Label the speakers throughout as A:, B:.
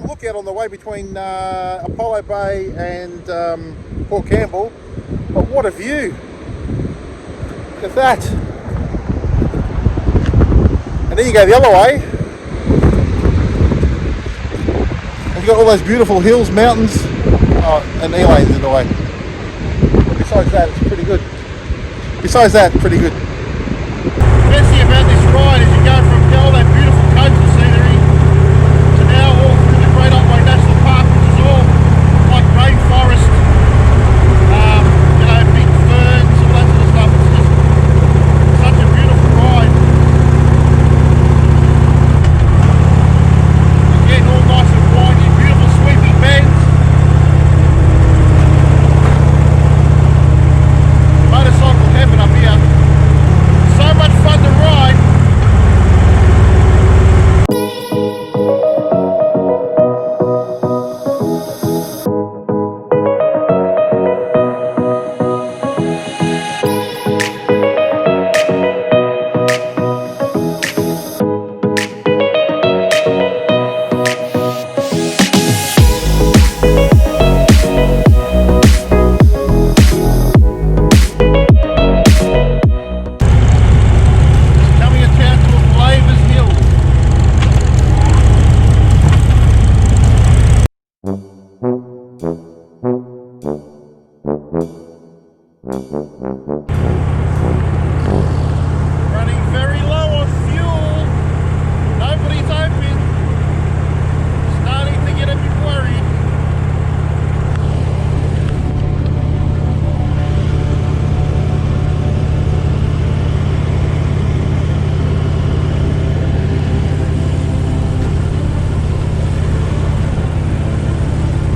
A: the lookout on the way between Apollo Bay and Port Campbell, but what a view! Look at that! And then you go the other way, and you've got all those beautiful hills, mountains, and Elane's in the way. But besides that, it's pretty good. Besides that, pretty good.
B: The best thing about this ride is you go from all that beautiful coastal scenery to now all through the Great Otway National Park, which is all like rainforest, you know, big ferns, all that sort of stuff. It's just such a beautiful ride. Again, all nice and windy, beautiful sweeping bends. Motorcycle heaven up here. So much fun to ride. Running very low on fuel. Nobody's open. Starting to get a bit worried.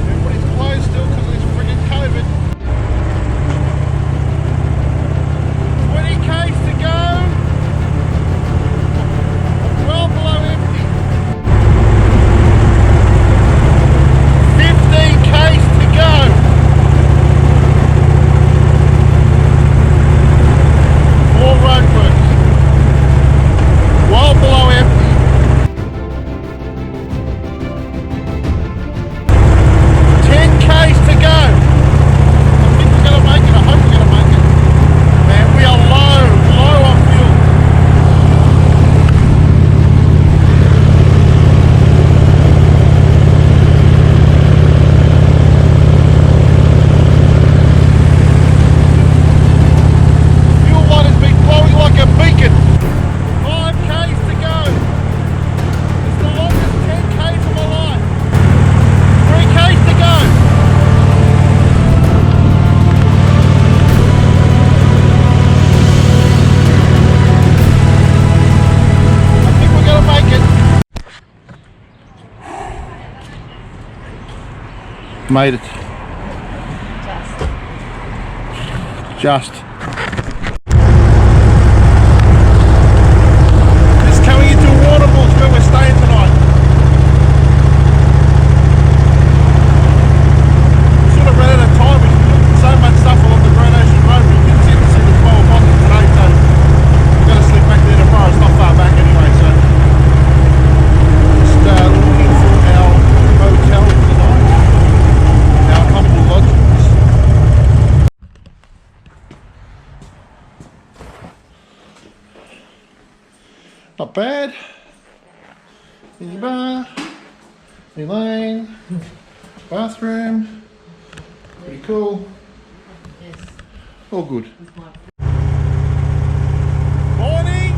B: Everybody's closed still because of this friggin' COVID. 20 k's to go. Well below empty. 15 k's to go. More roadworks. Well below empty. 10 k's to go. I think we're gonna make it. I hope we're gonna make it. Man, we are low on fuel. Fuel light has been glowing like a beacon. 5 k's to go. It's the longest 10 k's of my life. 3 k's to go. I think we're gonna make it. Made it. Just. It's coming into Waterballs where we're staying tonight. We sort of ran out of time. We looked at so much stuff along the Great Ocean Road. We didn't seem to see the 12 o'clock today, so we're going to sleep back there tomorrow. It's not far back anyway, so just looking for our hotel tonight. Our humble lodgings. Not bad. Mini bar, new lane, bathroom. Pretty cool.
C: Yes.
B: All good.
C: With my
B: Morning!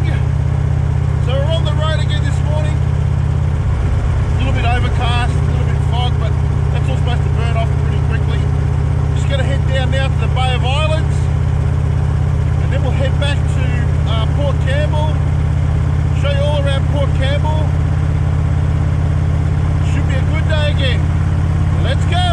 B: So we're on the road again this morning. A little bit overcast, a little bit fog, but that's all supposed to burn off pretty quickly. Just going to head down now to the Bay of Islands, and then we'll head back to Port Campbell, show you all around Port Campbell. Should be a good day again. Let's go!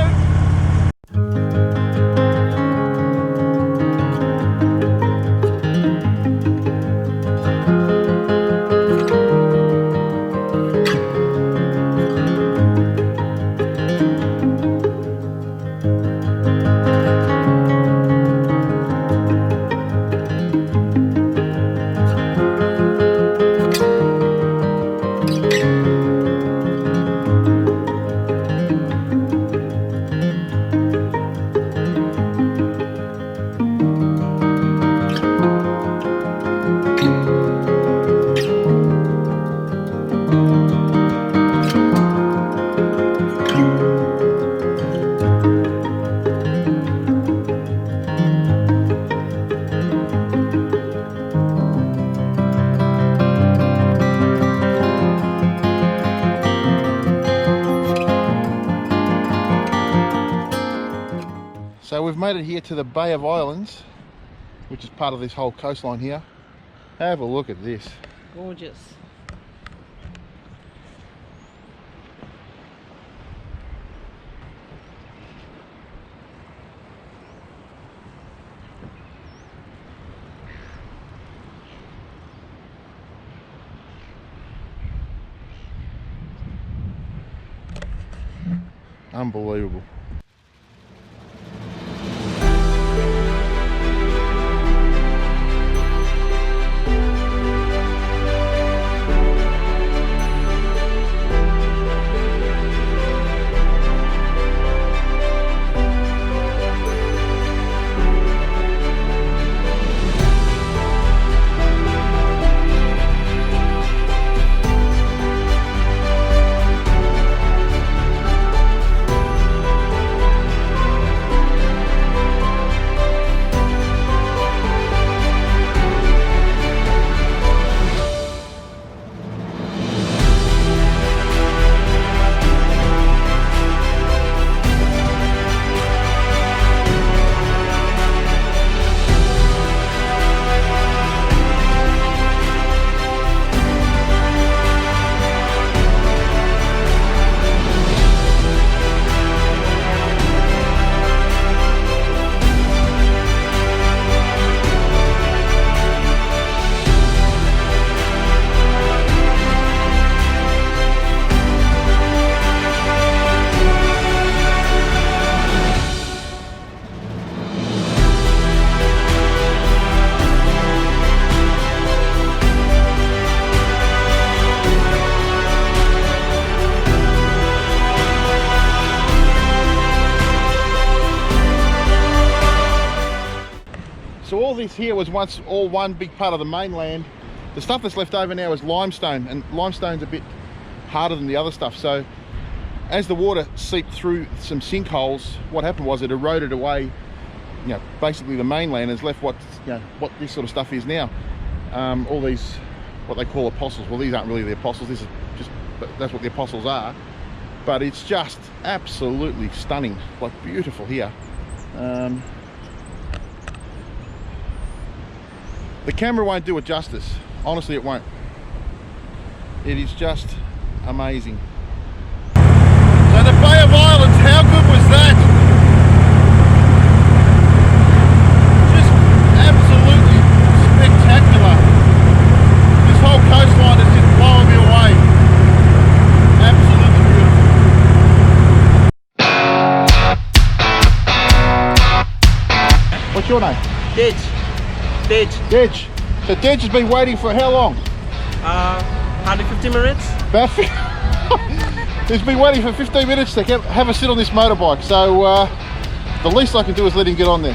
A: made it here to the Bay of Islands, which is part of this whole coastline here. Have a look at this.
C: Gorgeous.
A: Unbelievable. So all this here was once all one big part of the mainland. The stuff that's left over now is limestone, and limestone's a bit harder than the other stuff. So as the water seeped through some sinkholes, what happened was it eroded away, you know, basically the mainland has left what, you know, what this sort of stuff is now. All these, what they call apostles. Well, these aren't really the apostles. This is just, that's what the apostles are. But it's just absolutely stunning, like beautiful here. The camera won't do it justice. Honestly, it won't. It is just amazing.
B: So the Bay of Islands, how good was that? Just absolutely spectacular. This whole coastline is just blowing me away. Absolutely beautiful.
A: What's your name?
C: Ditch.
A: Dedge. So Dedge has been waiting for how long?
C: 150 minutes.
A: About he's been waiting for 15 minutes to have a sit on this motorbike. So the least I can do is let him get on there.